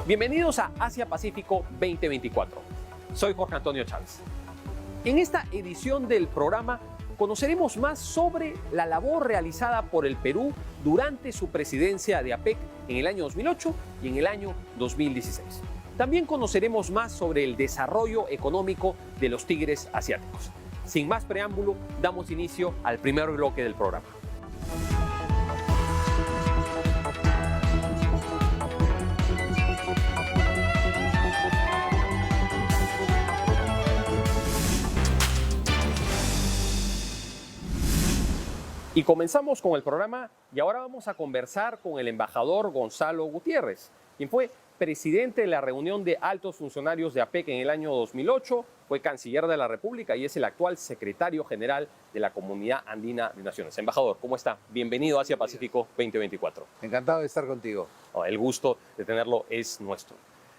Bienvenidos a Asia Pacífico 2024. Soy Jorge Antonio Chávez. En esta edición del programa conoceremos más sobre la labor realizada por el Perú durante su presidencia de APEC en el año 2008 y en el año 2016. También conoceremos más sobre el desarrollo económico de los tigres asiáticos. Sin más preámbulo, damos inicio al primer bloque del programa. Y comenzamos con el programa y ahora vamos a conversar con el embajador Gonzalo Gutiérrez, quien fue presidente de la reunión de altos funcionarios de APEC en el año 2008, fue canciller de la República y es el actual secretario general de la Comunidad Andina de Naciones. Embajador, ¿cómo está? Bienvenido a Asia Pacífico 2024. Encantado de estar contigo. El gusto de tenerlo es nuestro.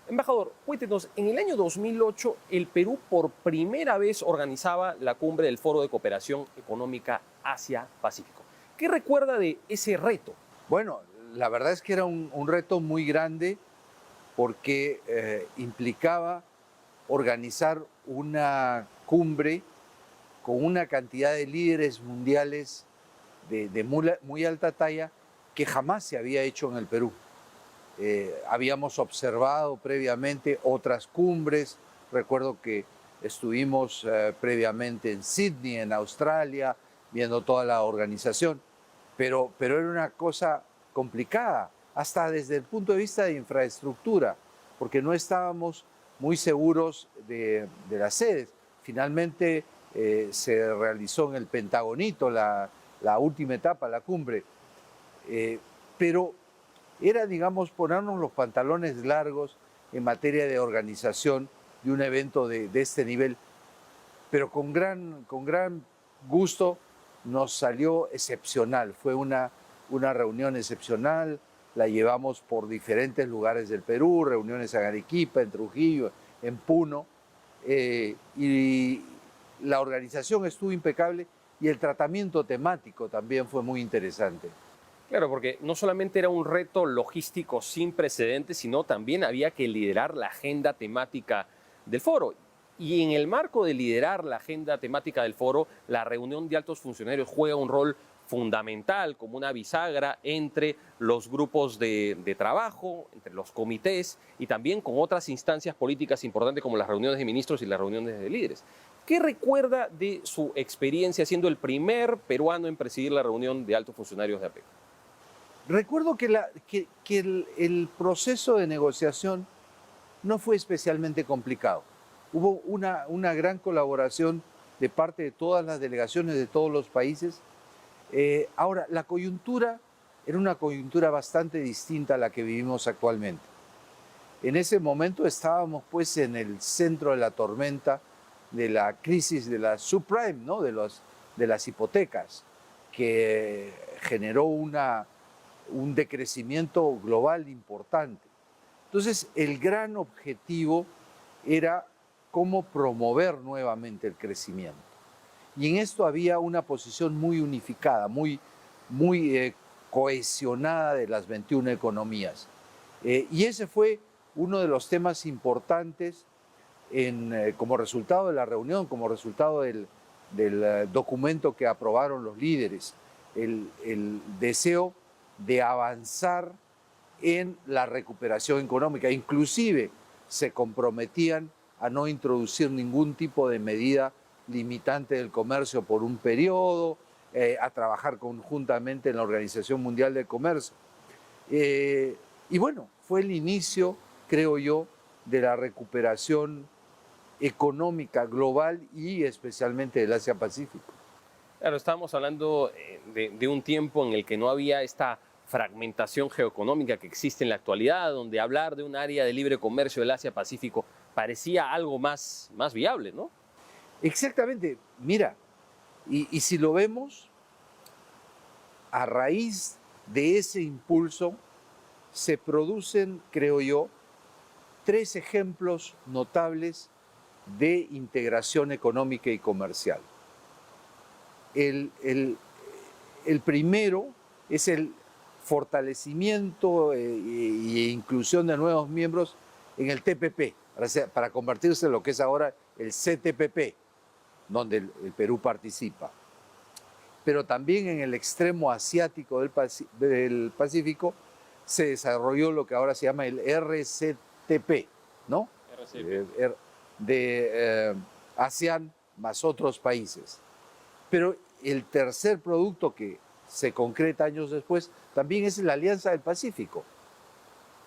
Embajador, cuéntenos, en el año 2008 el Perú por primera vez organizaba la cumbre del Foro de Cooperación Económica Asia-Pacífico. ¿Qué recuerda de ese reto? Bueno, la verdad es que era un reto muy grande porque implicaba organizar una cumbre con una cantidad de líderes mundiales de muy alta talla que jamás se había hecho en el Perú. Habíamos observado previamente otras cumbres. Recuerdo que estuvimos previamente en Sydney, en Australia, viendo toda la organización, pero era una cosa complicada, hasta desde el punto de vista de infraestructura, porque no estábamos muy seguros de las sedes. Finalmente se realizó en el Pentagonito la última etapa, la cumbre, pero era, digamos, ponernos los pantalones largos en materia de organización de un evento de este nivel, pero con gran gusto nos salió excepcional. Fue una reunión excepcional, la llevamos por diferentes lugares del Perú, reuniones en Arequipa, en Trujillo, en Puno, y la organización estuvo impecable y el tratamiento temático también fue muy interesante. Claro, porque no solamente era un reto logístico sin precedentes, sino también había que liderar la agenda temática del foro. Y en el marco de liderar la agenda temática del foro, la reunión de altos funcionarios juega un rol fundamental como una bisagra entre los grupos de trabajo, entre los comités y también con otras instancias políticas importantes como las reuniones de ministros y las reuniones de líderes. ¿Qué recuerda de su experiencia siendo el primer peruano en presidir la reunión de altos funcionarios de APEC? Recuerdo que el proceso de negociación no fue especialmente complicado. Hubo una gran colaboración de parte de todas las delegaciones de todos los países. Ahora, la coyuntura era una coyuntura bastante distinta a la que vivimos actualmente. En ese momento estábamos pues en el centro de la tormenta de la crisis de la subprime, ¿no? de las hipotecas, que generó un decrecimiento global importante. Entonces, el gran objetivo era cómo promover nuevamente el crecimiento. Y en esto había una posición muy unificada, muy cohesionada de las 21 economías. Y ese fue uno de los temas importantes como resultado de la reunión, como resultado del documento que aprobaron los líderes, el deseo de avanzar en la recuperación económica. Inclusive se comprometían a no introducir ningún tipo de medida limitante del comercio por un periodo, a trabajar conjuntamente en la Organización Mundial del Comercio. Y bueno, fue el inicio, creo yo, de la recuperación económica global y especialmente del Asia-Pacífico. Claro, estábamos hablando de un tiempo en el que no había esta fragmentación geoeconómica que existe en la actualidad, donde hablar de un área de libre comercio del Asia-Pacífico parecía algo más viable, ¿no? Exactamente. Mira, y si lo vemos, a raíz de ese impulso se producen, creo yo, 3 ejemplos notables de integración económica y comercial. El primero es el fortalecimiento e inclusión de nuevos miembros en el TPP, para convertirse en lo que es ahora el CTPP, donde el Perú participa. Pero también en el extremo asiático del Pacífico se desarrolló lo que ahora se llama el RCTP, ¿no? RCP. De ASEAN más otros países. Pero el tercer producto que se concreta años después también es la Alianza del Pacífico,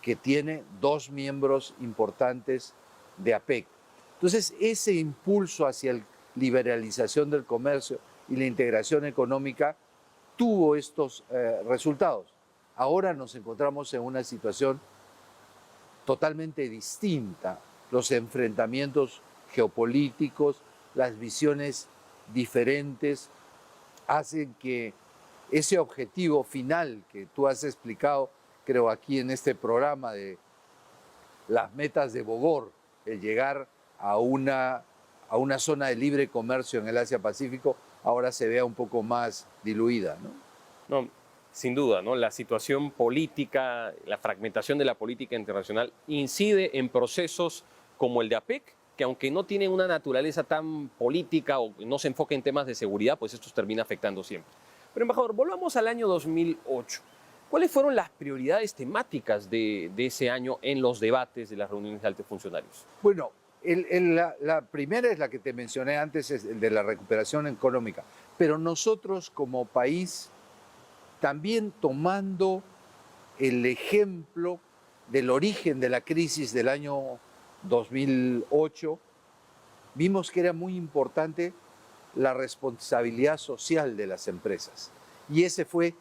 que tiene 2 miembros importantes de APEC. Entonces, ese impulso hacia la liberalización del comercio y la integración económica tuvo estos resultados. Ahora nos encontramos en una situación totalmente distinta. Los enfrentamientos geopolíticos, las visiones diferentes, hacen que ese objetivo final que tú has explicado, creo aquí en este programa de las metas de Bogor, el llegar a una zona de libre comercio en el Asia-Pacífico, ahora se vea un poco más diluida, ¿no? No, sin duda, ¿no? La situación política, la fragmentación de la política internacional incide en procesos como el de APEC, que aunque no tienen una naturaleza tan política o no se enfoca en temas de seguridad, pues estos termina afectando siempre. Pero embajador, volvamos al año 2008. ¿Cuáles fueron las prioridades temáticas de ese año en los debates de las reuniones de altos funcionarios? Bueno, la primera es la que te mencioné antes, es el de la recuperación económica. Pero nosotros como país, también tomando el ejemplo del origen de la crisis del año 2008, vimos que era muy importante la responsabilidad social de las empresas. Y ese fue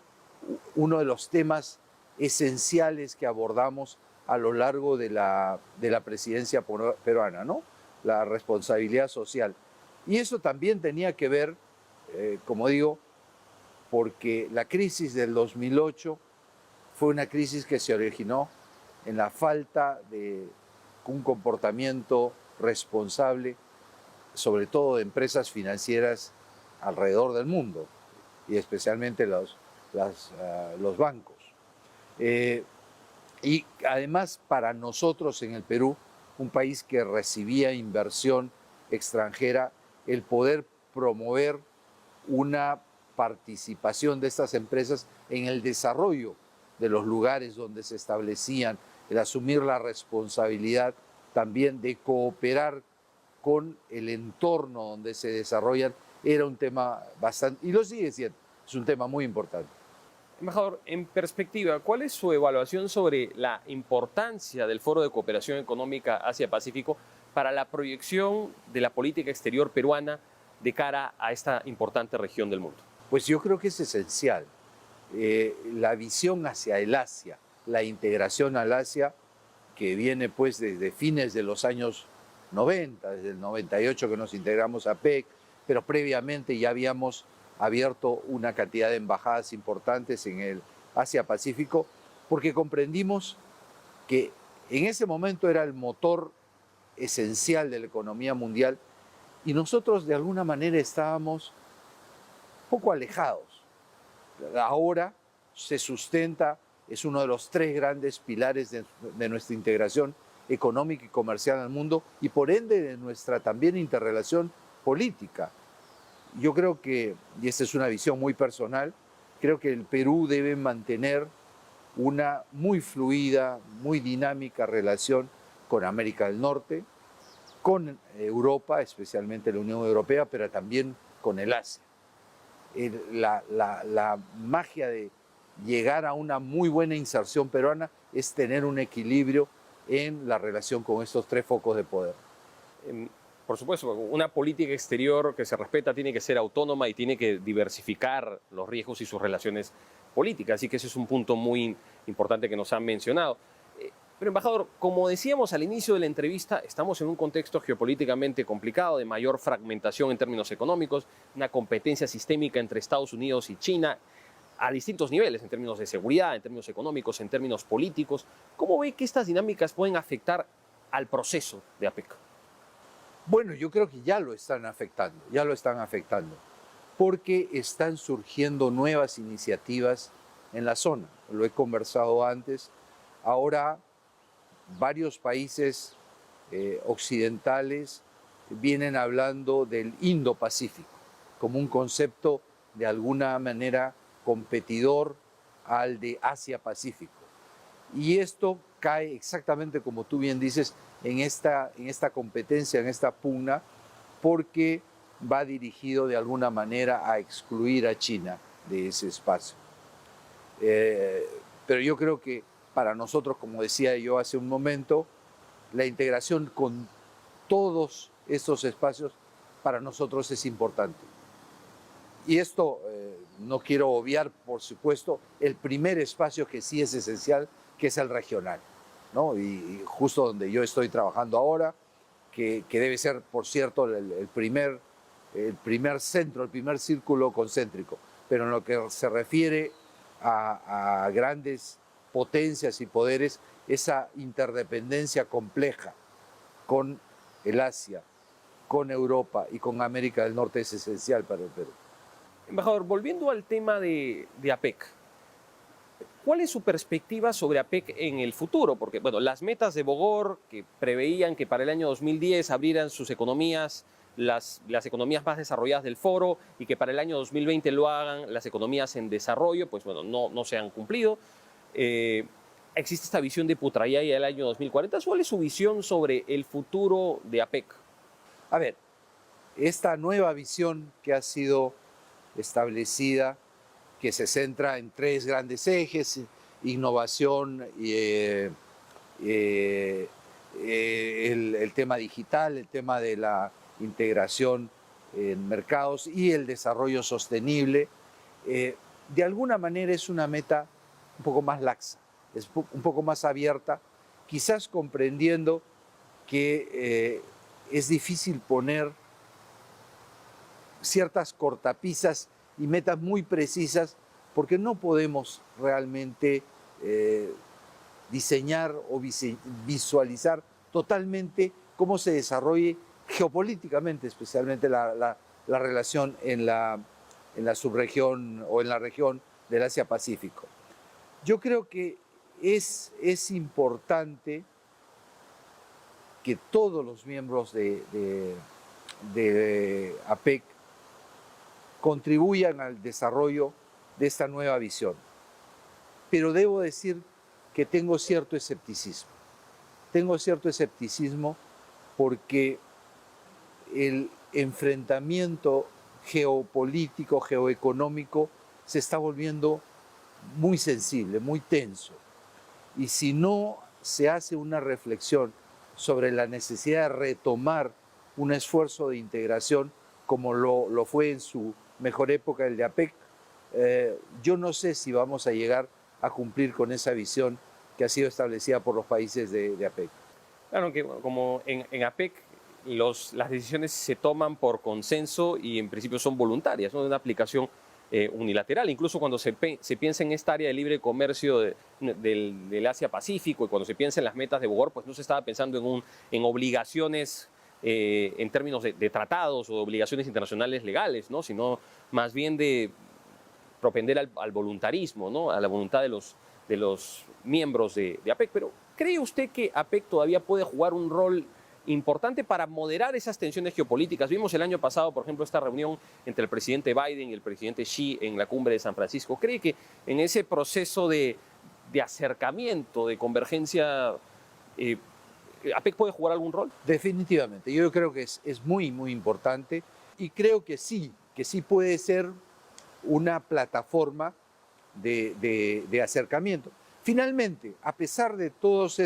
uno de los temas esenciales que abordamos a lo largo de la presidencia peruana, ¿no? La responsabilidad social. Y eso también tenía que ver, como digo, porque la crisis del 2008 fue una crisis que se originó en la falta de un comportamiento responsable, sobre todo de empresas financieras alrededor del mundo, y especialmente los bancos. Y además para nosotros en el Perú, un país que recibía inversión extranjera, el poder promover una participación de estas empresas en el desarrollo de los lugares donde se establecían, el asumir la responsabilidad también de cooperar con el entorno donde se desarrollan, era un tema bastante, y lo sigue siendo, es un tema muy importante. Embajador, en perspectiva, ¿cuál es su evaluación sobre la importancia del Foro de Cooperación Económica Asia-Pacífico para la proyección de la política exterior peruana de cara a esta importante región del mundo? Pues yo creo que es esencial. La visión hacia el Asia, la integración al Asia, que viene pues desde fines de los años 90, desde el 98 que nos integramos a PEC, pero previamente ya habíamos abierto una cantidad de embajadas importantes en el Asia-Pacífico, porque comprendimos que en ese momento era el motor esencial de la economía mundial y nosotros de alguna manera estábamos poco alejados. Ahora se sustenta, es uno de los 3 grandes pilares de nuestra integración económica y comercial al mundo y por ende de nuestra también interrelación política. Yo creo que, y esta es una visión muy personal, creo que el Perú debe mantener una muy fluida, muy dinámica relación con América del Norte, con Europa, especialmente la Unión Europea, pero también con el Asia. La magia de llegar a una muy buena inserción peruana es tener un equilibrio en la relación con estos 3 focos de poder. Por supuesto, una política exterior que se respeta tiene que ser autónoma y tiene que diversificar los riesgos y sus relaciones políticas. Así que ese es un punto muy importante que nos han mencionado. Pero, embajador, como decíamos al inicio de la entrevista, estamos en un contexto geopolíticamente complicado, de mayor fragmentación en términos económicos, una competencia sistémica entre Estados Unidos y China a distintos niveles, en términos de seguridad, en términos económicos, en términos políticos. ¿Cómo ve que estas dinámicas pueden afectar al proceso de APEC? Bueno, yo creo que ya lo están afectando, porque están surgiendo nuevas iniciativas en la zona. Lo he conversado antes. Ahora varios países occidentales vienen hablando del Indo-Pacífico como un concepto de alguna manera competidor al de Asia-Pacífico. Y esto cae exactamente como tú bien dices en esta competencia, en esta pugna, porque va dirigido de alguna manera a excluir a China de ese espacio. Pero yo creo que para nosotros, como decía yo hace un momento, la integración con todos estos espacios para nosotros es importante. Y esto no quiero obviar, por supuesto, el primer espacio que sí es esencial, que es el regional, ¿no? Y justo donde yo estoy trabajando ahora, que debe ser, por cierto, el primer centro, el primer círculo concéntrico. Pero en lo que se refiere a grandes potencias y poderes, esa interdependencia compleja con el Asia, con Europa y con América del Norte es esencial para el Perú. Embajador, volviendo al tema de APEC, ¿cuál es su perspectiva sobre APEC en el futuro? Porque, bueno, las metas de Bogor, que preveían que para el año 2010 abrieran sus economías, las economías más desarrolladas del foro, y que para el año 2020 lo hagan las economías en desarrollo, pues bueno, no se han cumplido. Existe esta visión de Putrajaya del año 2040. ¿Cuál es su visión sobre el futuro de APEC? A ver, esta nueva visión que ha sido establecida, que se centra en tres grandes ejes: innovación, el tema digital, el tema de la integración en mercados y el desarrollo sostenible, de alguna manera es una meta un poco más laxa, es un poco más abierta, quizás comprendiendo que es difícil poner ciertas cortapisas y metas muy precisas, porque no podemos realmente diseñar o visualizar totalmente cómo se desarrolle geopolíticamente, especialmente la relación en la subregión o en la región del Asia-Pacífico. Yo creo que es importante que todos los miembros de APEC contribuyan al desarrollo de esta nueva visión. Pero debo decir que tengo cierto escepticismo. Tengo cierto escepticismo porque el enfrentamiento geopolítico, geoeconómico, se está volviendo muy sensible, muy tenso. Y si no se hace una reflexión sobre la necesidad de retomar un esfuerzo de integración como lo fue en su mejor época el de APEC, yo no sé si vamos a llegar a cumplir con esa visión que ha sido establecida por los países de APEC. Claro que como en APEC las decisiones se toman por consenso y en principio son voluntarias, no de una aplicación unilateral. Incluso cuando se piensa en esta área de libre comercio del Asia-Pacífico y cuando se piensa en las metas de Bogor, pues no se estaba pensando en obligaciones en términos de tratados o de obligaciones internacionales legales, ¿no? Sino más bien de propender al voluntarismo, ¿no? A la voluntad de los miembros de APEC. Pero ¿cree usted que APEC todavía puede jugar un rol importante para moderar esas tensiones geopolíticas? Vimos el año pasado, por ejemplo, esta reunión entre el presidente Biden y el presidente Xi en la cumbre de San Francisco. ¿Cree que en ese proceso de acercamiento, de convergencia, APEC puede jugar algún rol? Definitivamente, yo creo que es muy, muy importante y creo que sí puede ser una plataforma de acercamiento. Finalmente, a pesar de todas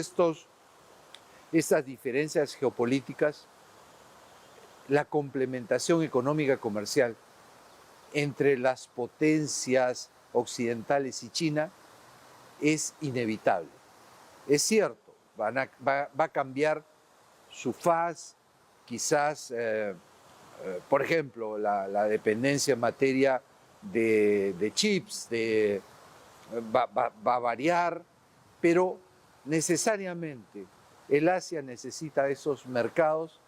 estas diferencias geopolíticas, la complementación económica comercial entre las potencias occidentales y China es inevitable. Es cierto, va a cambiar su faz, quizás, por ejemplo, la dependencia en materia de chips va a variar, pero necesariamente el Asia necesita esos mercados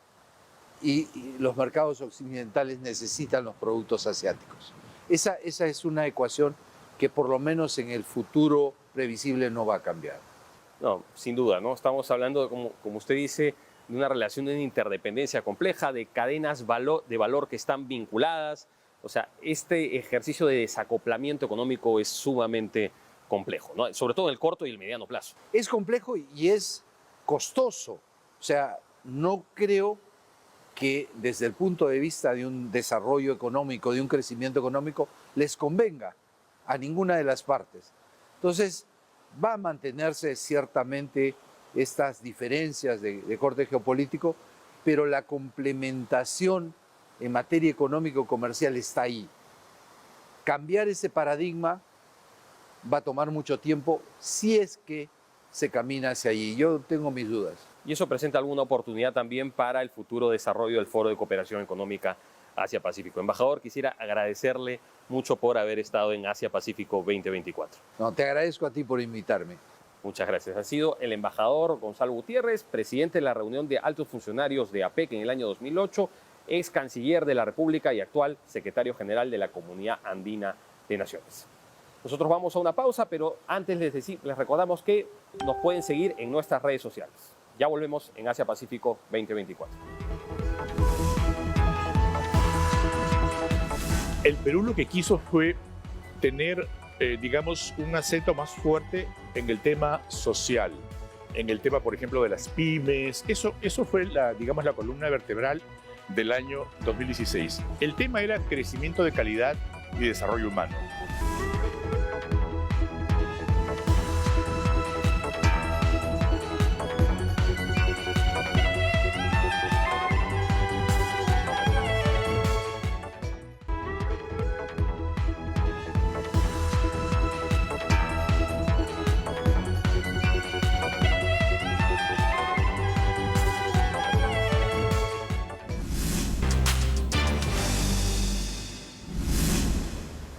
y los mercados occidentales necesitan los productos asiáticos. Esa es una ecuación que por lo menos en el futuro previsible no va a cambiar. No, sin duda, ¿no? Estamos hablando, como usted dice, de una relación de interdependencia compleja, de cadenas de valor que están vinculadas. O sea, este ejercicio de desacoplamiento económico es sumamente complejo, ¿no? Sobre todo en el corto y el mediano plazo. Es complejo y es costoso. O sea, no creo que desde el punto de vista de un desarrollo económico, de un crecimiento económico, les convenga a ninguna de las partes. Entonces, va a mantenerse ciertamente estas diferencias de corte geopolítico, pero la complementación en materia económico-comercial está ahí. Cambiar ese paradigma va a tomar mucho tiempo si es que se camina hacia allí. Yo tengo mis dudas. Y eso presenta alguna oportunidad también para el futuro desarrollo del Foro de Cooperación Económica Asia-Pacífico. Embajador, quisiera agradecerle mucho por haber estado en Asia-Pacífico 2024. No, te agradezco a ti por invitarme. Muchas gracias. Ha sido el embajador Gonzalo Gutiérrez, presidente de la reunión de altos funcionarios de APEC en el año 2008, ex canciller de la República y actual secretario general de la Comunidad Andina de Naciones. Nosotros vamos a una pausa, pero antes les recordamos que nos pueden seguir en nuestras redes sociales. Ya volvemos en Asia Pacífico 2024. El Perú lo que quiso fue tener, digamos, un acento más fuerte en el tema social, en el tema, por ejemplo, de las pymes. Eso fue, digamos, la columna vertebral del año 2016. El tema era crecimiento de calidad y desarrollo humano.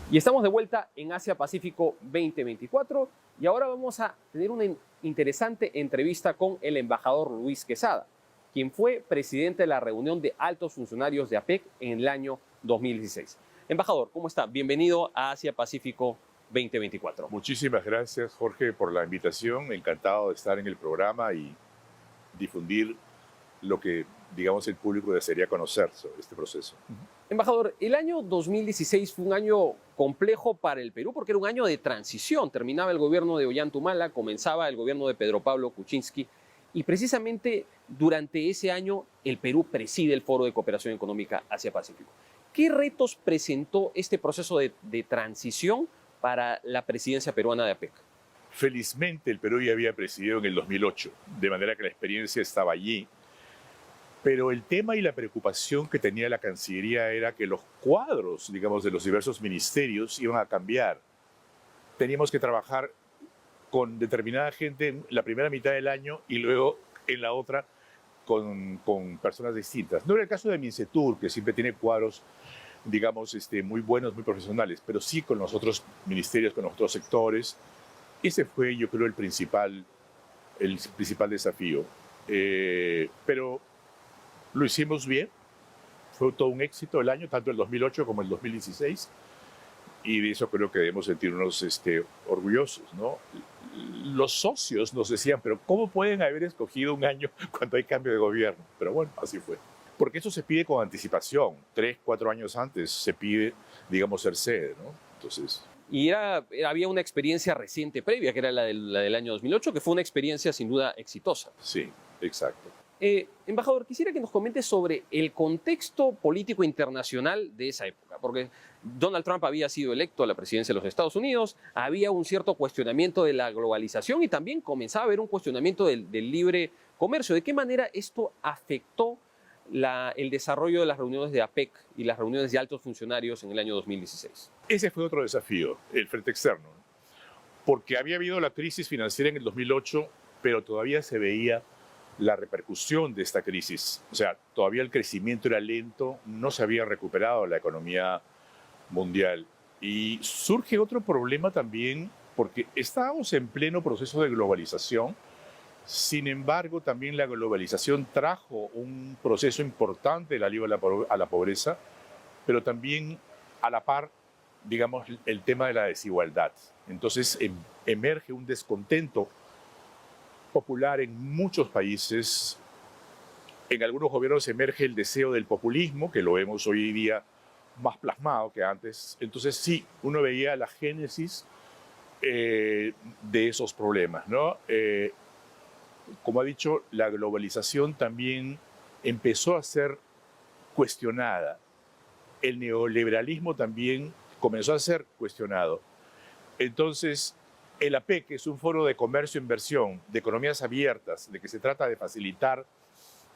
Y estamos de vuelta en Asia Pacífico 2024 y ahora vamos a tener una interesante entrevista con el embajador Luis Quesada, quien fue presidente de la reunión de altos funcionarios de APEC en el año 2016. Embajador, ¿cómo está? Bienvenido a Asia Pacífico 2024. Muchísimas gracias, Jorge, por la invitación. Encantado de estar en el programa y difundir lo que, digamos, el público desearía conocer sobre este proceso. Embajador, el año 2016 fue un año complejo para el Perú porque era un año de transición. Terminaba el gobierno de Ollanta, comenzaba el gobierno de Pedro Pablo Kuczynski y precisamente durante ese año el Perú preside el Foro de Cooperación Económica Asia-Pacífico. ¿Qué retos presentó este proceso de transición para la presidencia peruana de APEC? Felizmente el Perú ya había presidido en el 2008, de manera que la experiencia estaba allí. Pero el tema y la preocupación que tenía la Cancillería era que los cuadros, digamos, de los diversos ministerios iban a cambiar. Teníamos que trabajar con determinada gente en la primera mitad del año y luego en la otra con personas distintas. No era el caso de Mincetur, que siempre tiene cuadros, digamos, muy buenos, muy profesionales, pero sí con los otros ministerios, con los otros sectores. Ese fue, yo creo, el principal desafío. Pero lo hicimos bien, fue todo un éxito el año, tanto el 2008 como el 2016, y de eso creo que debemos sentirnos orgullosos, ¿no? Los socios nos decían, pero ¿cómo pueden haber escogido un año cuando hay cambio de gobierno? Pero bueno, así fue. Porque eso se pide con anticipación, 3, 4 años antes se pide, digamos, ser sede, ¿no? Entonces... Y había una experiencia reciente previa, que era la del año 2008, que fue una experiencia sin duda exitosa. Sí, exacto. Embajador, quisiera que nos comente sobre el contexto político internacional de esa época, porque Donald Trump había sido electo a la presidencia de los Estados Unidos, había un cierto cuestionamiento de la globalización y también comenzaba a haber un cuestionamiento del libre comercio. ¿De qué manera esto afectó el desarrollo de las reuniones de APEC y las reuniones de altos funcionarios en el año 2016? Ese fue otro desafío, el frente externo, porque había habido la crisis financiera en el 2008, pero todavía se veía la repercusión de esta crisis. O sea, todavía el crecimiento era lento, no se había recuperado la economía mundial. Y surge otro problema también, porque estábamos en pleno proceso de globalización. Sin embargo, también la globalización trajo un proceso importante de alivio a la pobreza, pero también a la par digamos, el tema de la desigualdad. Entonces emerge un descontento popular en muchos países. En algunos gobiernos emerge el deseo del populismo, que lo vemos hoy día más plasmado que antes. Entonces sí, uno veía la génesis de esos problemas, ¿no? Como ha dicho, la globalización también empezó a ser cuestionada. El neoliberalismo también comenzó a ser cuestionado. Entonces, el APEC, que es un foro de comercio e inversión, de economías abiertas, de que se trata de facilitar,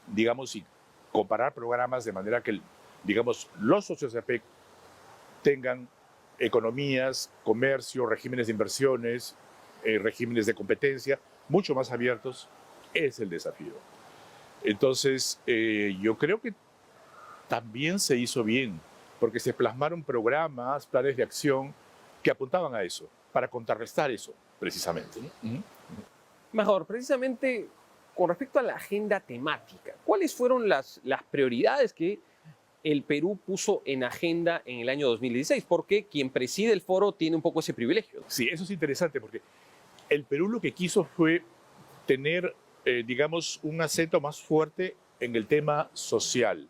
digamos, y comparar programas de manera que, digamos, los socios de APEC tengan economías, comercio, regímenes de inversiones, regímenes de competencia mucho más abiertos, es el desafío. Entonces, yo creo que también se hizo bien, porque se plasmaron programas, planes de acción que apuntaban a eso, para contrarrestar eso, precisamente, ¿no? Embajador, precisamente con respecto a la agenda temática, ¿cuáles fueron las prioridades que el Perú puso en agenda en el año 2016? Porque quien preside el foro tiene un poco ese privilegio, ¿no? Sí, eso es interesante, porque el Perú lo que quiso fue tener, digamos, un acento más fuerte en el tema social,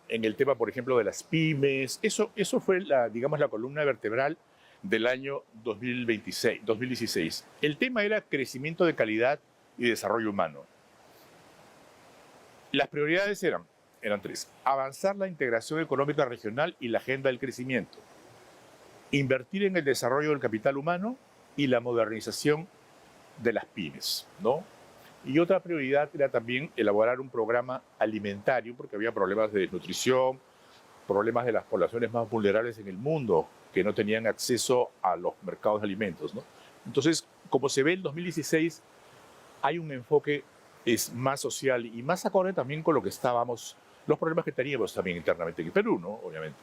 en el tema, por ejemplo, de las pymes. Eso fue, digamos, la columna vertebral del año 2016. El tema era crecimiento de calidad y desarrollo humano. Las prioridades eran tres. Avanzar la integración económica regional y la agenda del crecimiento. Invertir en el desarrollo del capital humano y la modernización de las pymes, ¿no? Y otra prioridad era también elaborar un programa alimentario, porque había problemas de desnutrición, problemas de las poblaciones más vulnerables en el mundo, que no tenían acceso a los mercados de alimentos, ¿no? Entonces, como se ve en 2016, hay un enfoque más social y más acorde también con lo que estábamos, los problemas que teníamos también internamente en el Perú, ¿no? Obviamente.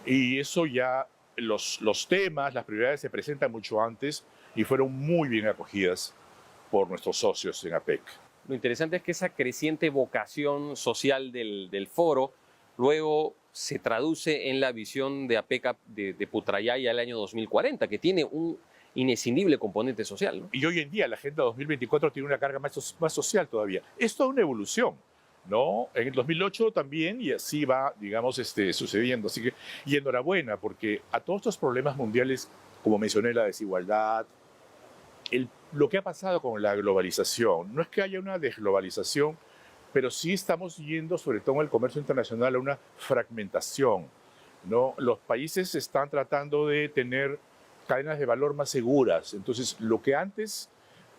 Y eso ya, los temas, las prioridades se presentan mucho antes y fueron muy bien acogidas por nuestros socios en APEC. Lo interesante es que esa creciente vocación social del foro luego se traduce en la visión de APEC de Putrajaya al año 2040, que tiene un inescindible componente social, ¿no? Y hoy en día la Agenda 2024 tiene una carga más social todavía. Es toda una evolución, ¿no? En el 2008 también, y así va, digamos, sucediendo. Así que, y enhorabuena, porque a todos estos problemas mundiales, como mencioné, la desigualdad, lo que ha pasado con la globalización, no es que haya una desglobalización, pero sí estamos yendo, sobre todo en el comercio internacional, a una fragmentación, ¿no? Los países están tratando de tener cadenas de valor más seguras. Entonces, lo que antes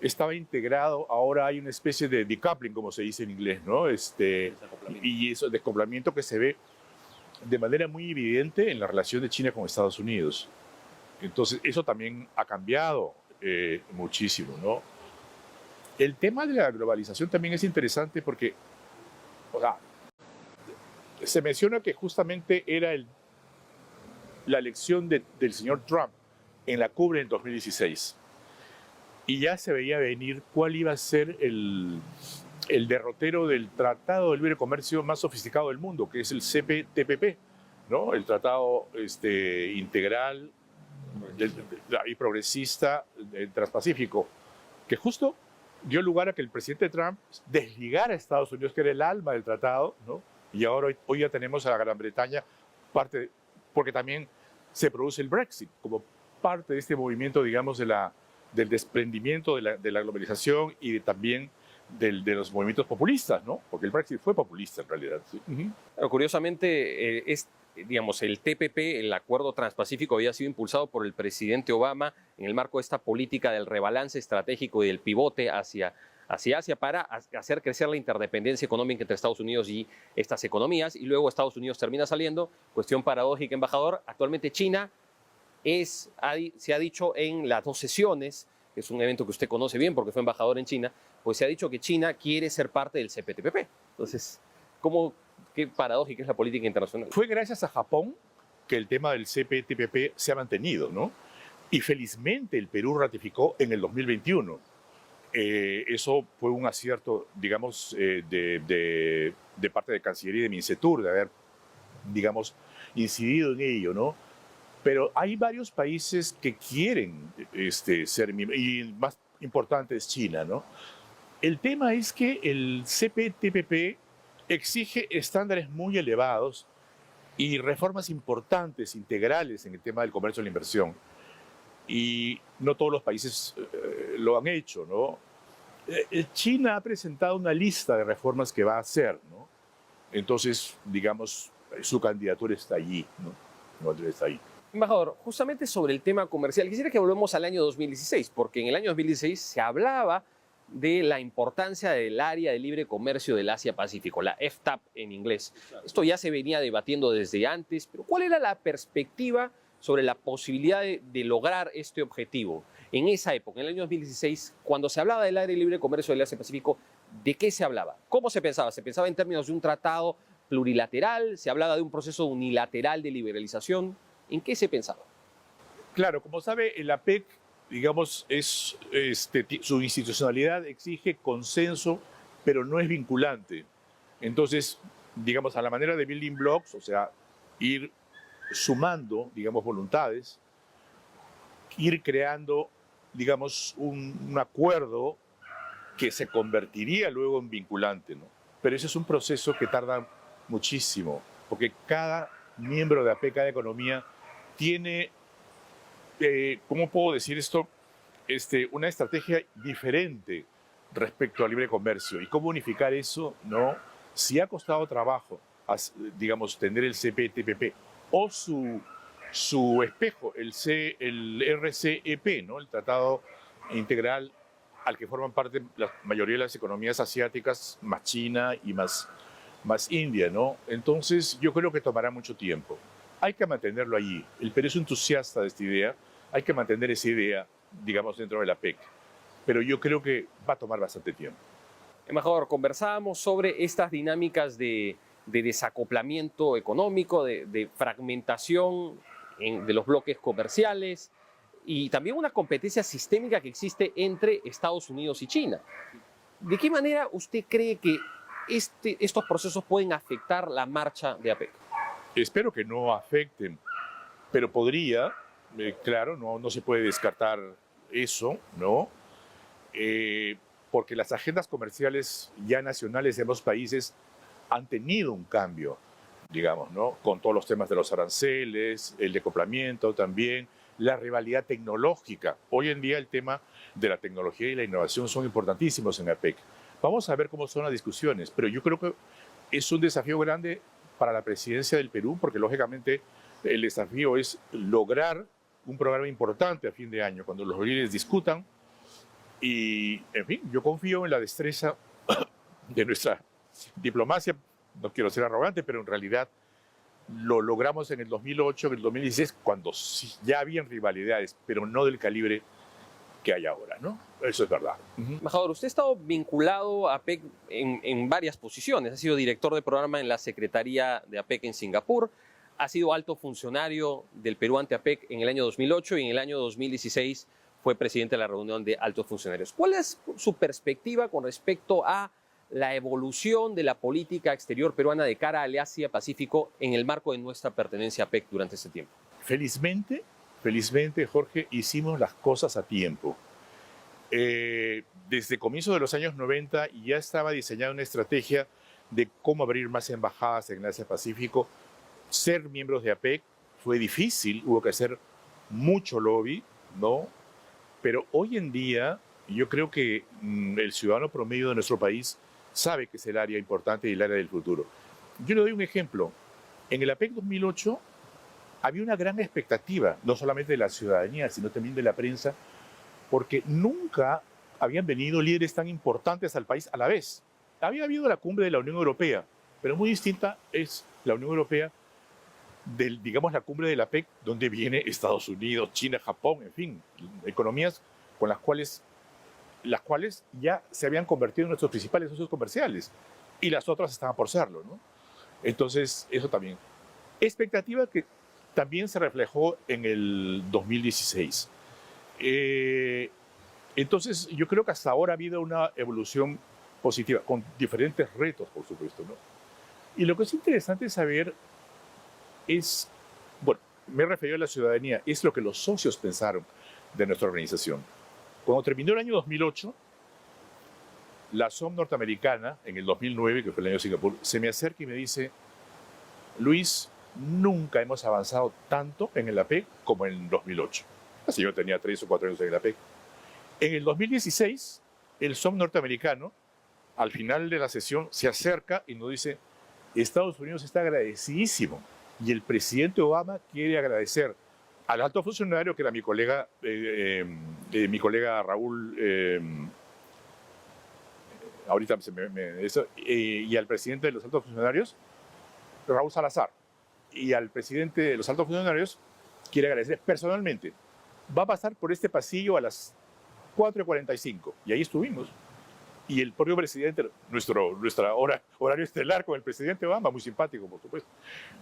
estaba integrado, ahora hay una especie de decoupling, como se dice en inglés, ¿no? Y eso, descoplamiento que se ve de manera muy evidente en la relación de China con Estados Unidos. Entonces, eso también ha cambiado muchísimo, ¿no? El tema de la globalización también es interesante porque, o sea, se menciona que justamente era la elección del señor Trump en la cumbre en 2016. Y ya se veía venir cuál iba a ser el derrotero del Tratado de Libre Comercio más sofisticado del mundo, que es el CPTPP, ¿no? El Tratado Integral y Progresista Transpacífico, que justo dio lugar a que el presidente Trump desligara a Estados Unidos, que era el alma del tratado, ¿no? Y ahora hoy ya tenemos a la Gran Bretaña, porque también se produce el Brexit, como parte de este movimiento, digamos, del desprendimiento de la globalización y también de los movimientos populistas, ¿no? Porque el Brexit fue populista en realidad. ¿Sí? Pero curiosamente, digamos, el TPP, el Acuerdo Transpacífico, había sido impulsado por el presidente Obama en el marco de esta política del rebalance estratégico y del pivote hacia Asia para hacer crecer la interdependencia económica entre Estados Unidos y estas economías. Y luego Estados Unidos termina saliendo. Cuestión paradójica, embajador. Actualmente China se ha dicho en las 2 sesiones, que es un evento que usted conoce bien porque fue embajador en China, pues se ha dicho que China quiere ser parte del CPTPP. Entonces, qué paradójica es la política internacional. Fue gracias a Japón que el tema del CPTPP se ha mantenido, ¿no? Y felizmente el Perú ratificó en el 2021. Eso fue un acierto, digamos, de parte de Cancillería y de Mincetur, de haber, digamos, incidido en ello, ¿no? Pero hay varios países que quieren ser miembros, y el más importante es China, ¿no? El tema es que el CPTPP exige estándares muy elevados y reformas importantes, integrales en el tema del comercio y la inversión. Y no todos los países lo han hecho, ¿no? China ha presentado una lista de reformas que va a hacer, ¿no? Entonces, digamos, su candidatura está allí, ¿no? No está ahí. Embajador, justamente sobre el tema comercial, quisiera que volvamos al año 2016, porque en el año 2016 se hablaba de la importancia del área de libre comercio del Asia-Pacífico, la FTAP en inglés. Esto ya se venía debatiendo desde antes, pero ¿cuál era la perspectiva sobre la posibilidad de lograr este objetivo? En esa época, en el año 2016, cuando se hablaba del área de libre comercio del Asia-Pacífico, ¿de qué se hablaba? ¿Cómo se pensaba? ¿Se pensaba en términos de un tratado plurilateral? ¿Se hablaba de un proceso unilateral de liberalización? ¿En qué se pensaba? Claro, como sabe, el APEC, digamos, su institucionalidad exige consenso, pero no es vinculante. Entonces, digamos, a la manera de building blocks, o sea, ir sumando, digamos, voluntades, ir creando, digamos, un acuerdo que se convertiría luego en vinculante, ¿no? Pero ese es un proceso que tarda muchísimo, porque cada miembro de APEC, cada economía, tiene, ¿cómo puedo decir esto? Una estrategia diferente respecto al libre comercio. ¿Y cómo unificar eso? ¿No? Si ha costado trabajo, digamos, tener el CPTPP o su espejo, el RCEP, ¿no? El Tratado Integral al que forman parte la mayoría de las economías asiáticas, más China y más India, ¿no? Entonces, yo creo que tomará mucho tiempo. Hay que mantenerlo allí. El Perú es entusiasta de esta idea. Hay que mantener esa idea, digamos, dentro de la PEC. Pero yo creo que va a tomar bastante tiempo. Embajador, conversábamos sobre estas dinámicas de desacoplamiento económico, de fragmentación de los bloques comerciales y también una competencia sistémica que existe entre Estados Unidos y China. ¿De qué manera usted cree que estos procesos pueden afectar la marcha de APEC? Espero que no afecten, pero podría, claro, no se puede descartar eso, ¿no? Porque las agendas comerciales ya nacionales de ambos países han tenido un cambio, digamos, ¿no? Con todos los temas de los aranceles, el decoplamiento también, la rivalidad tecnológica. Hoy en día el tema de la tecnología y la innovación son importantísimos en APEC. Vamos a ver cómo son las discusiones, pero yo creo que es un desafío grande para la presidencia del Perú, porque lógicamente el desafío es lograr un programa importante a fin de año, cuando los líderes discutan. Y, en fin, yo confío en la destreza de nuestra diplomacia. No quiero ser arrogante, pero en realidad lo logramos en el 2008, en el 2016, cuando sí, ya habían rivalidades, pero no del calibre que hay ahora, ¿no? Eso es verdad. Embajador, usted ha estado vinculado a APEC en varias posiciones. Ha sido director de programa en la Secretaría de APEC en Singapur, ha sido alto funcionario del Perú ante APEC en el año 2008 y en el año 2016 fue presidente de la reunión de altos funcionarios. ¿Cuál es su perspectiva con respecto a la evolución de la política exterior peruana de cara al Asia-Pacífico en el marco de nuestra pertenencia a APEC durante este tiempo? Felizmente, Jorge, hicimos las cosas a tiempo. Desde comienzos de los años 90 ya estaba diseñada una estrategia de cómo abrir más embajadas en el Asia-Pacífico. Ser miembros de APEC fue difícil, hubo que hacer mucho lobby, ¿no? Pero hoy en día yo creo que el ciudadano promedio de nuestro país sabe que es el área importante y el área del futuro. Yo le doy un ejemplo. En el APEC 2008 había una gran expectativa, no solamente de la ciudadanía, sino también de la prensa, porque nunca habían venido líderes tan importantes al país a la vez. Había habido la cumbre de la Unión Europea, pero muy distinta es la Unión Europea digamos, la cumbre de la APEC, donde viene Estados Unidos, China, Japón, en fin, economías con las cuales ya se habían convertido en nuestros principales socios comerciales y las otras estaban por serlo, ¿no? Entonces, eso también. Expectativa que también se reflejó en el 2016. Entonces, yo creo que hasta ahora ha habido una evolución positiva, con diferentes retos, por supuesto, ¿no? Y lo que es interesante saber es, bueno, me he referido a la ciudadanía, es lo que los socios pensaron de nuestra organización. Cuando terminó el año 2008, la SOM norteamericana, en el 2009, que fue el año de Singapur, se me acerca y me dice: Luis, nunca hemos avanzado tanto en el APEC como en el 2008. Así yo tenía 3 o 4 años en el APEC. En el 2016, el SOM norteamericano, al final de la sesión, se acerca y nos dice: Estados Unidos está agradecidísimo y el presidente Obama quiere agradecer al alto funcionario, que era mi colega Raúl, ahorita y al presidente de los altos funcionarios, Raúl Salazar, y al presidente de los altos funcionarios quiere agradecer personalmente. Va a pasar por este pasillo a las 4:45, y ahí estuvimos. Y el propio presidente, nuestra horario estelar con el presidente Obama, muy simpático, por supuesto.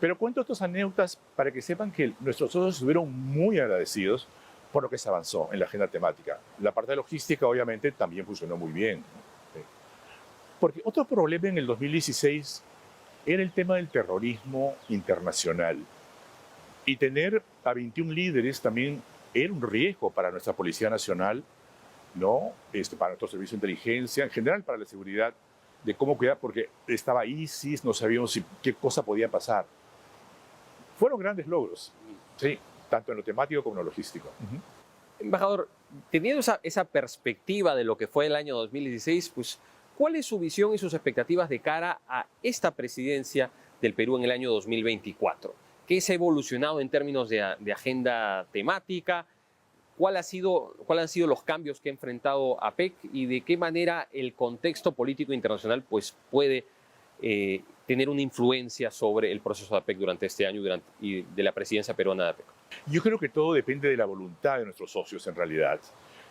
Pero cuento estas anécdotas para que sepan que nuestros socios estuvieron muy agradecidos por lo que se avanzó en la agenda temática. La parte de logística, obviamente, también funcionó muy bien. Porque otro problema en el 2016 era el tema del terrorismo internacional. Y tener a 21 líderes también era un riesgo para nuestra Policía Nacional, ¿no? Para nuestro servicio de inteligencia, en general para la seguridad, de cómo cuidar, porque estaba ISIS, no sabíamos qué cosa podía pasar. Fueron grandes logros, sí, tanto en lo temático como en lo logístico. Embajador, teniendo esa perspectiva de lo que fue el año 2016, pues, ¿cuál es su visión y sus expectativas de cara a esta presidencia del Perú en el año 2024? ¿Qué se ha evolucionado en términos de agenda temática? ¿Cuáles han sido los cambios que ha enfrentado APEC y de qué manera el contexto político internacional pues, puede tener una influencia sobre el proceso de APEC durante este año y de la presidencia peruana de APEC? Yo creo que todo depende de la voluntad de nuestros socios en realidad,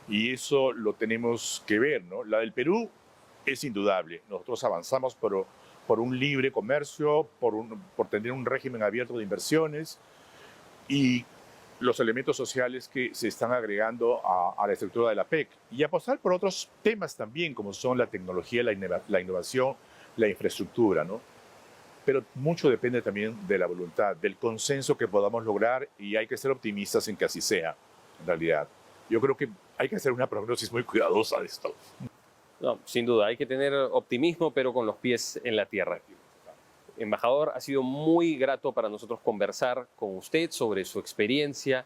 y eso lo tenemos que ver, ¿no? La del Perú es indudable. Nosotros avanzamos por un libre comercio, por tener un régimen abierto de inversiones y los elementos sociales que se están agregando a la estructura de la PEC, y apostar por otros temas también, como son la tecnología, la innovación, la infraestructura, ¿no? Pero mucho depende también de la voluntad, del consenso que podamos lograr, y hay que ser optimistas en que así sea, en realidad. Yo creo que hay que hacer una prognosis muy cuidadosa de esto. No, sin duda, hay que tener optimismo, pero con los pies en la tierra. Embajador, ha sido muy grato para nosotros conversar con usted sobre su experiencia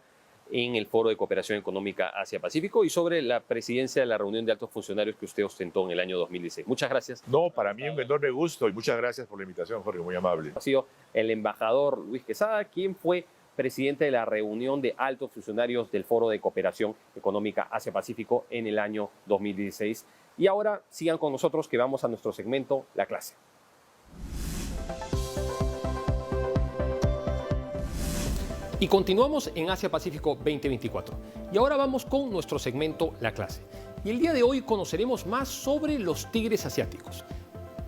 en el Foro de Cooperación Económica Asia-Pacífico y sobre la presidencia de la reunión de altos funcionarios que usted ostentó en el año 2016. Muchas gracias. No, para mí un enorme gusto y muchas gracias por la invitación, Jorge, muy amable. Ha sido el embajador Luis Quesada, quien fue presidente de la reunión de altos funcionarios del Foro de Cooperación Económica Asia-Pacífico en el año 2016. Y ahora sigan con nosotros que vamos a nuestro segmento La Clase. Y continuamos en Asia-Pacífico 2024. Y ahora vamos con nuestro segmento La Clase. Y el día de hoy conoceremos más sobre los tigres asiáticos.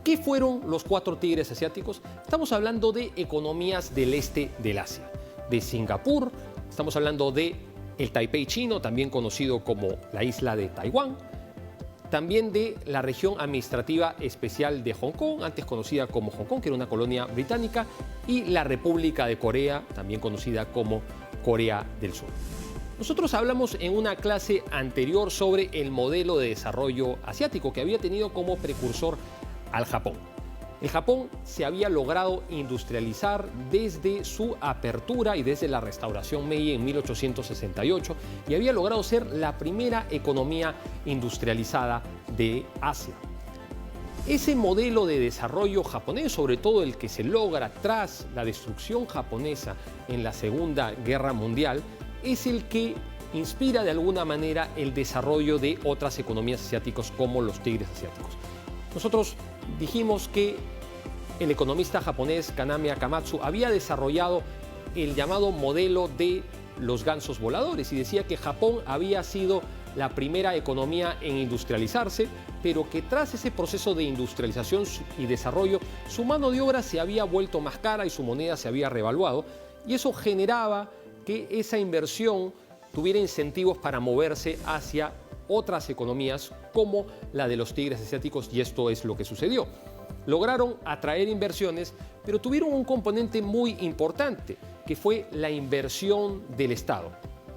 ¿Qué fueron los 4 tigres asiáticos? Estamos hablando de economías del este del Asia. De Singapur, estamos hablando de el Taipei chino, también conocido como la isla de Taiwán. También de la región administrativa especial de Hong Kong, antes conocida como Hong Kong, que era una colonia británica, y la República de Corea, también conocida como Corea del Sur. Nosotros hablamos en una clase anterior sobre el modelo de desarrollo asiático que había tenido como precursor al Japón. El Japón se había logrado industrializar desde su apertura y desde la restauración Meiji en 1868 y había logrado ser la primera economía industrializada de Asia. Ese modelo de desarrollo japonés, sobre todo el que se logra tras la destrucción japonesa en la Segunda Guerra Mundial, es el que inspira de alguna manera el desarrollo de otras economías asiáticas como los tigres asiáticos. Nosotros dijimos que el economista japonés Kaname Akamatsu había desarrollado el llamado modelo de los gansos voladores y decía que Japón había sido la primera economía en industrializarse, pero que tras ese proceso de industrialización y desarrollo, su mano de obra se había vuelto más cara y su moneda se había revaluado, y eso generaba que esa inversión tuviera incentivos para moverse hacia otras economías como la de los tigres asiáticos, y esto es lo que sucedió. Lograron atraer inversiones, pero tuvieron un componente muy importante. que fue la inversión del Estado.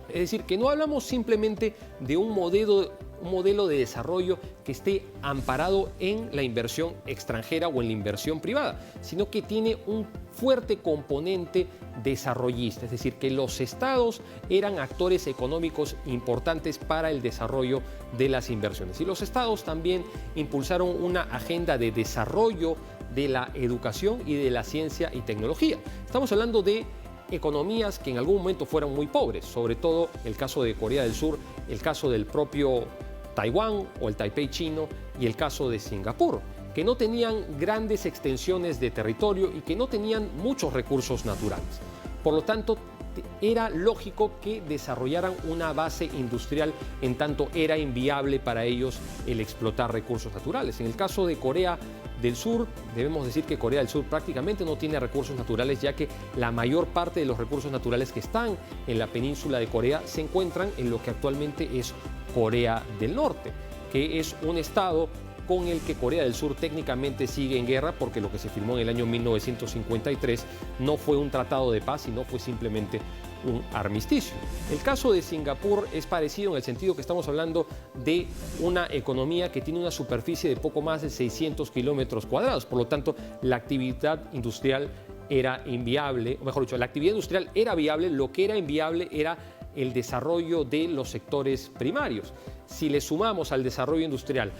Es decir, que no hablamos simplemente de un modelo de desarrollo que esté amparado en la inversión extranjera o en la inversión privada, sino que tiene un fuerte componente desarrollista, es decir, que los estados eran actores económicos importantes para el desarrollo de las inversiones. Y los estados también impulsaron una agenda de desarrollo de la educación y de la ciencia y tecnología. Estamos hablando de economías que en algún momento fueron muy pobres, sobre todo el caso de Corea del Sur, el caso del propio Taiwán o el Taipei chino y el caso de Singapur, que no tenían grandes extensiones de territorio y que no tenían muchos recursos naturales. Por lo tanto, era lógico que desarrollaran una base industrial en tanto era inviable para ellos el explotar recursos naturales. En el caso de Corea del Sur, debemos decir que Corea del Sur prácticamente no tiene recursos naturales, ya que la mayor parte de los recursos naturales que están en la península de Corea se encuentran en lo que actualmente es Corea del Norte, que es un estado con el que Corea del Sur técnicamente sigue en guerra, porque lo que se firmó en el año 1953 no fue un tratado de paz, sino fue simplemente un armisticio. El caso de Singapur es parecido en el sentido que estamos hablando de una economía que tiene una superficie de poco más de 600 kilómetros cuadrados, por lo tanto la actividad industrial era inviable, o mejor dicho, la actividad industrial era viable, lo que era inviable era el desarrollo de los sectores primarios. Si le sumamos al desarrollo industrial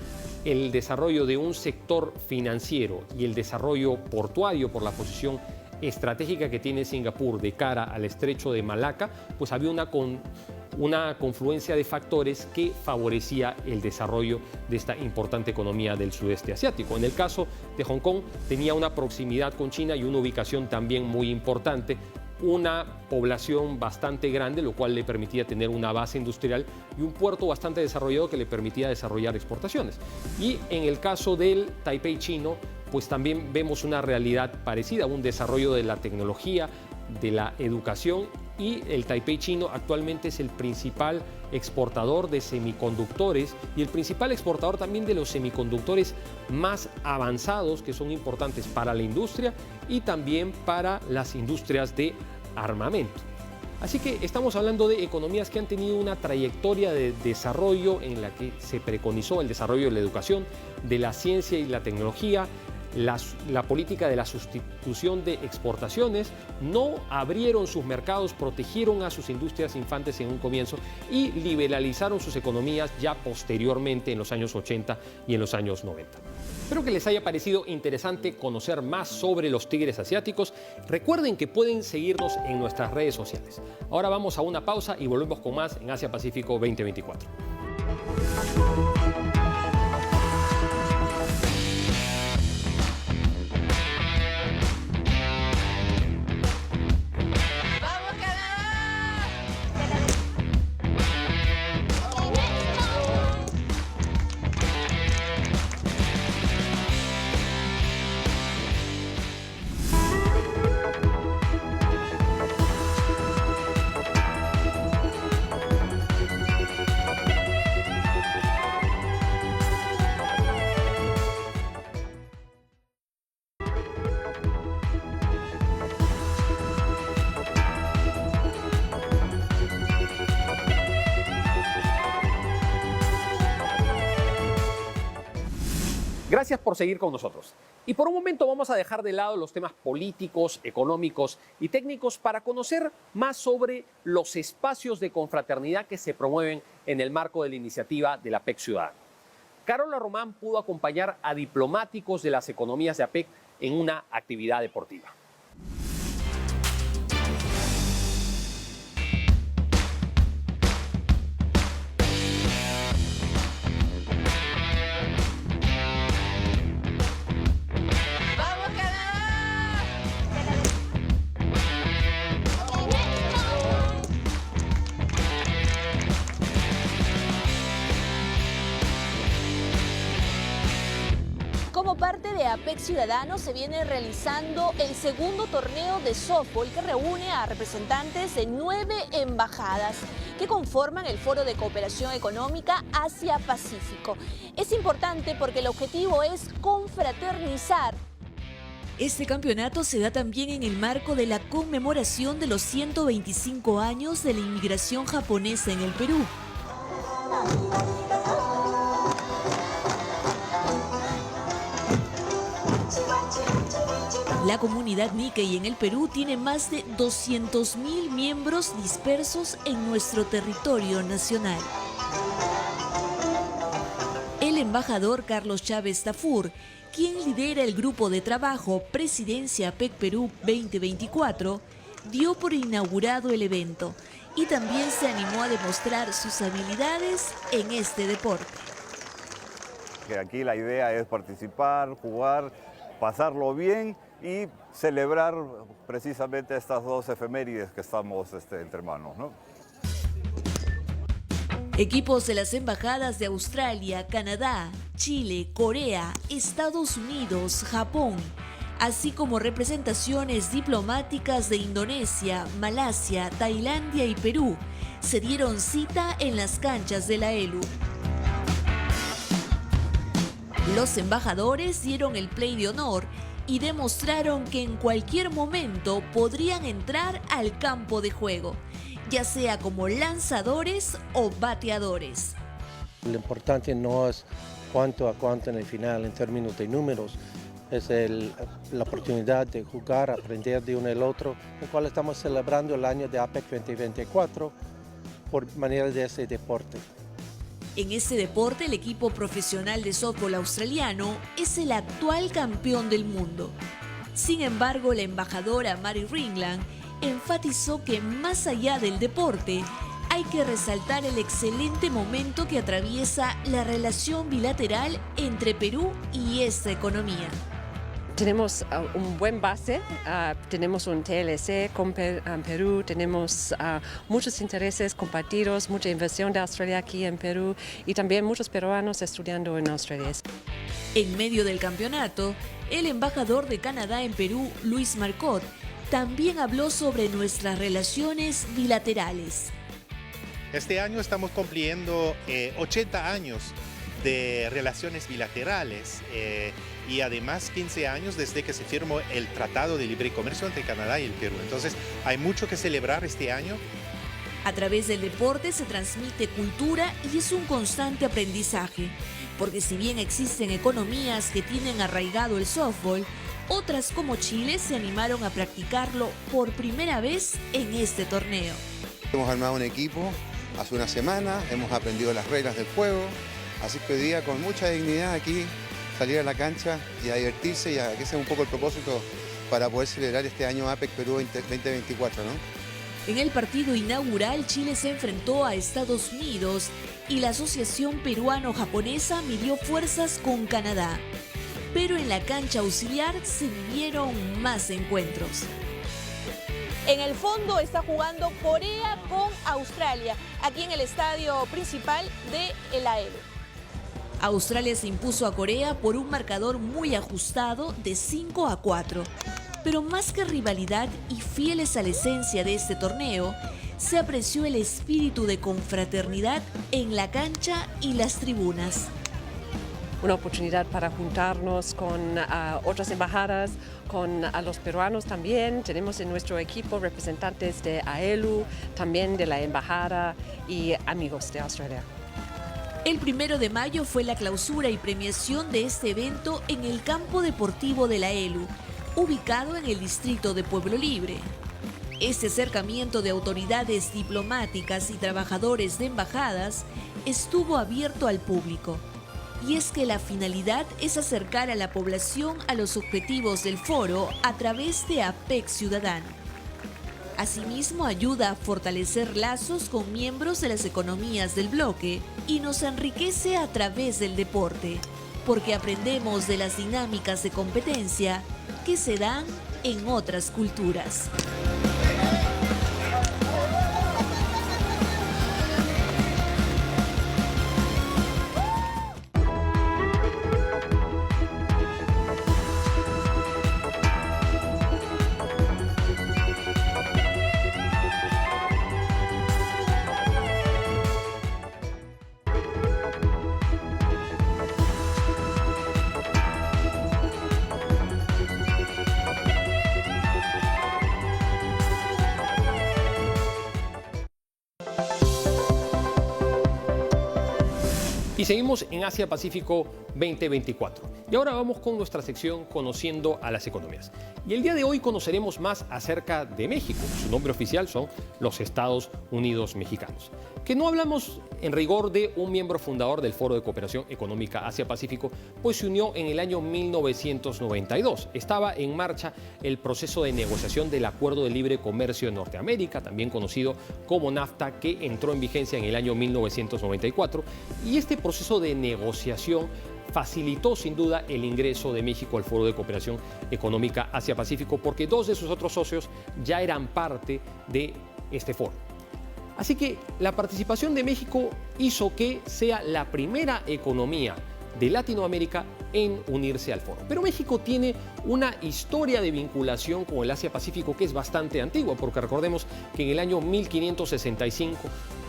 el desarrollo de un sector financiero y el desarrollo portuario por la posición estratégica que tiene Singapur de cara al estrecho de Malaca, pues había una confluencia de factores que favorecía el desarrollo de esta importante economía del sudeste asiático. En el caso de Hong Kong tenía una proximidad con China y una ubicación también muy importante, una población bastante grande, lo cual le permitía tener una base industrial y un puerto bastante desarrollado que le permitía desarrollar exportaciones. Y en el caso del Taipei chino, pues también vemos una realidad parecida, un desarrollo de la tecnología, de la educación, y el Taipei chino actualmente es el principal exportador de semiconductores y el principal exportador también de los semiconductores más avanzados, que son importantes para la industria y también para las industrias de armamento. Así que estamos hablando de economías que han tenido una trayectoria de desarrollo en la que se preconizó el desarrollo de la educación, de la ciencia y la tecnología. La política de la sustitución de exportaciones, no abrieron sus mercados, protegieron a sus industrias infantes en un comienzo y liberalizaron sus economías ya posteriormente en los años 80 y en los años 90. Espero que les haya parecido interesante conocer más sobre los tigres asiáticos. Recuerden que pueden seguirnos en nuestras redes sociales. Ahora vamos a una pausa y volvemos con más en Asia Pacífico 2024. Gracias por seguir con nosotros. Y por un momento vamos a dejar de lado los temas políticos, económicos y técnicos para conocer más sobre los espacios de confraternidad que se promueven en el marco de la iniciativa de la APEC Ciudadana. Carola Román pudo acompañar a diplomáticos de las economías de APEC en una actividad deportiva. Como parte de APEC Ciudadano se viene realizando el segundo torneo de softball que reúne a representantes de 9 embajadas que conforman el Foro de Cooperación Económica Asia-Pacífico. Es importante porque el objetivo es confraternizar Este campeonato se da también en el marco de la conmemoración de los 125 años de la inmigración japonesa en el Perú. La comunidad Nikkei en el Perú tiene más de 200.000 miembros dispersos en nuestro territorio nacional. El embajador Carlos Chávez Tafur, quien lidera el grupo de trabajo Presidencia APEC Perú 2024, dio por inaugurado el evento y también se animó a demostrar sus habilidades en este deporte. Que aquí la idea es participar, jugar, pasarlo bien y celebrar precisamente estas dos efemérides que estamos entre manos, ¿no? Equipos de las embajadas de Australia, Canadá, Chile, Corea, Estados Unidos, Japón, así como representaciones diplomáticas de Indonesia, Malasia, Tailandia y Perú, se dieron cita en las canchas de la ELU. Los embajadores dieron el play de honor y demostraron que en cualquier momento podrían entrar al campo de juego, ya sea como lanzadores o bateadores. Lo importante no es cuánto a cuánto en el final en términos de números, es la oportunidad de jugar, aprender de uno al otro, el cual estamos celebrando el año de APEC 2024 por manera de ese deporte. En este deporte, el equipo profesional de softball australiano es el actual campeón del mundo. Sin embargo, la embajadora Mary Ringland enfatizó que más allá del deporte, hay que resaltar el excelente momento que atraviesa la relación bilateral entre Perú y esta economía. Tenemos un buen base, tenemos un TLC con Perú, tenemos muchos intereses compartidos, mucha inversión de Australia aquí en Perú y también muchos peruanos estudiando en Australia. En medio del campeonato, el embajador de Canadá en Perú, Luis Marcotte, también habló sobre nuestras relaciones bilaterales. Este año estamos cumpliendo 80 años de relaciones bilaterales y además 15 años desde que se firmó el Tratado de Libre Comercio entre Canadá y el Perú. Entonces hay mucho que celebrar este año. A través del deporte se transmite cultura y es un constante aprendizaje, porque si bien existen economías que tienen arraigado el softball, otras como Chile se animaron a practicarlo por primera vez en este torneo. Hemos armado un equipo hace una semana, hemos aprendido las reglas del juego, así que hoy día con mucha dignidad aquí salir a la cancha y a divertirse y a que ese es un poco el propósito para poder celebrar este año APEC Perú 2024, ¿no? En el partido inaugural, Chile se enfrentó a Estados Unidos y la Asociación Peruano-Japonesa midió fuerzas con Canadá. Pero en la cancha auxiliar se vivieron más encuentros. En el fondo está jugando Corea con Australia, aquí en el estadio principal de la ELU. Australia se impuso a Corea por un marcador muy ajustado de 5-4. Pero más que rivalidad y fieles a la esencia de este torneo, se apreció el espíritu de confraternidad en la cancha y las tribunas. Una oportunidad para juntarnos con otras embajadas, con los peruanos también. Tenemos en nuestro equipo representantes de AELU, también de la embajada y amigos de Australia. El 1 de mayo fue la clausura y premiación de este evento en el campo deportivo de la ELU, ubicado en el distrito de Pueblo Libre. Este acercamiento de autoridades diplomáticas y trabajadores de embajadas estuvo abierto al público. Y es que la finalidad es acercar a la población a los objetivos del foro a través de APEC Ciudadano. Asimismo, ayuda a fortalecer lazos con miembros de las economías del bloque y nos enriquece a través del deporte, porque aprendemos de las dinámicas de competencia que se dan en otras culturas. Y seguimos en Asia-Pacífico 2024. Y ahora vamos con nuestra sección Conociendo a las Economías. Y el día de hoy conoceremos más acerca de México. Su nombre oficial son los Estados Unidos Mexicanos. Que no hablamos en rigor de un miembro fundador del Foro de Cooperación Económica Asia-Pacífico, pues se unió en el año 1992. Estaba en marcha el proceso de negociación del Acuerdo de Libre Comercio de Norteamérica, también conocido como NAFTA, que entró en vigencia en el año 1994. Y este proceso de negociación facilitó sin duda el ingreso de México al Foro de Cooperación Económica Asia-Pacífico, porque dos de sus otros socios ya eran parte de este foro. Así que la participación de México hizo que sea la primera economía de Latinoamérica en unirse al foro. Pero México tiene una historia de vinculación con el Asia-Pacífico que es bastante antigua, porque recordemos que en el año 1565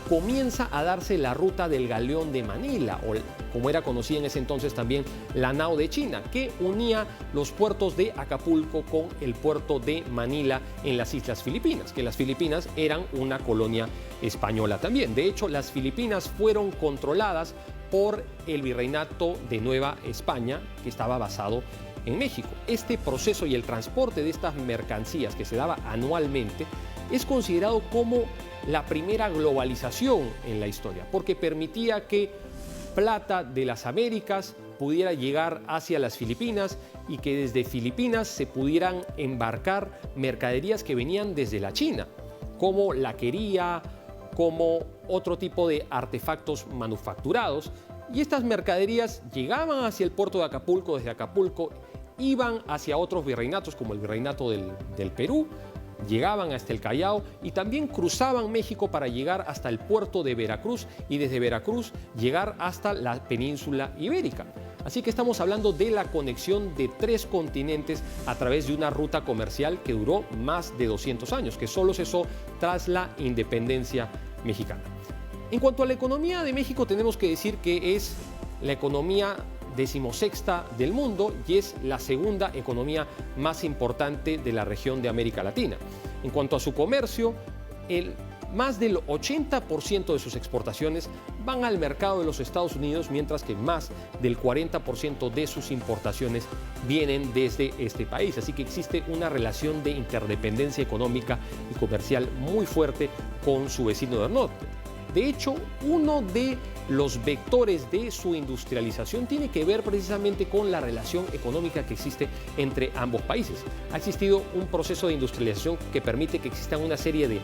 comienza a darse la ruta del Galeón de Manila, o como era conocida en ese entonces también la Nao de China, que unía los puertos de Acapulco con el puerto de Manila en las Islas Filipinas, que las Filipinas eran una colonia española también. De hecho, las Filipinas fueron controladas por el Virreinato de Nueva España, que estaba basado en México. Este proceso y el transporte de estas mercancías que se daba anualmente es considerado como la primera globalización en la historia, porque permitía que plata de las Américas pudiera llegar hacia las Filipinas y que desde Filipinas se pudieran embarcar mercaderías que venían desde la China, como laquería, como otro tipo de artefactos manufacturados. Y estas mercaderías llegaban hacia el puerto de Acapulco, desde Acapulco iban hacia otros virreinatos como el virreinato del Perú, llegaban hasta el Callao y también cruzaban México para llegar hasta el puerto de Veracruz y desde Veracruz llegar hasta la península ibérica. Así que estamos hablando de la conexión de 3 continentes a través de una ruta comercial que duró más de 200 años, que solo cesó tras la independencia mexicana. En cuanto a la economía de México, tenemos que decir que es la economía 16ª del mundo y es la segunda economía más importante de la región de América Latina. En cuanto a su comercio, más del 80% de sus exportaciones van al mercado de los Estados Unidos, mientras que más del 40% de sus importaciones vienen desde este país. Así que existe una relación de interdependencia económica y comercial muy fuerte con su vecino del norte. De hecho, uno de los vectores de su industrialización tiene que ver precisamente con la relación económica que existe entre ambos países. Ha existido un proceso de industrialización que permite que existan una serie de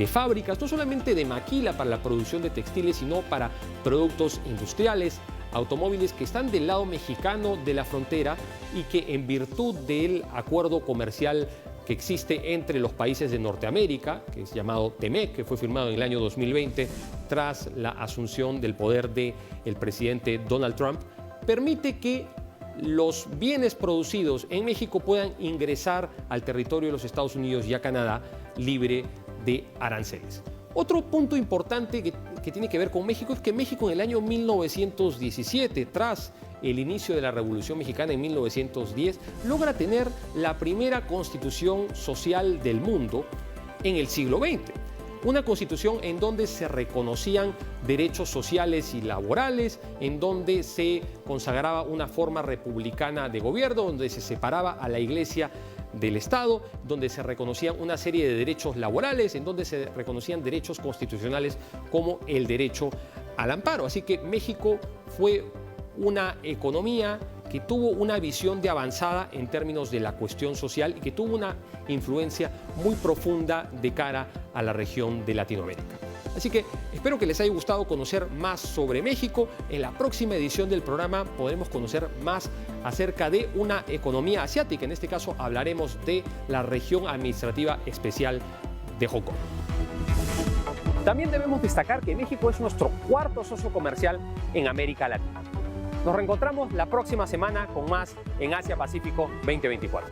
fábricas, no solamente de maquila para la producción de textiles, sino para productos industriales, automóviles que están del lado mexicano de la frontera y que en virtud del acuerdo comercial que existe entre los países de Norteamérica, que es llamado TEMEC, que fue firmado en el año 2020 tras la asunción del poder del presidente Donald Trump, permite que los bienes producidos en México puedan ingresar al territorio de los Estados Unidos y a Canadá libre de aranceles. Otro punto importante que tiene que ver con México es que México en el año 1917, tras el inicio de la Revolución Mexicana en 1910, logra tener la primera constitución social del mundo en el siglo XX. Una constitución en donde se reconocían derechos sociales y laborales, en donde se consagraba una forma republicana de gobierno, donde se separaba a la Iglesia del Estado, donde se reconocían una serie de derechos laborales, en donde se reconocían derechos constitucionales como el derecho al amparo. Así que México fue una economía que tuvo una visión de avanzada en términos de la cuestión social y que tuvo una influencia muy profunda de cara a la región de Latinoamérica. Así que espero que les haya gustado conocer más sobre México. En la próxima edición del programa podremos conocer más acerca de una economía asiática. En este caso hablaremos de la región administrativa especial de Hong Kong. También debemos destacar que México es nuestro cuarto socio comercial en América Latina. Nos reencontramos la próxima semana con más en Asia Pacífico 2024.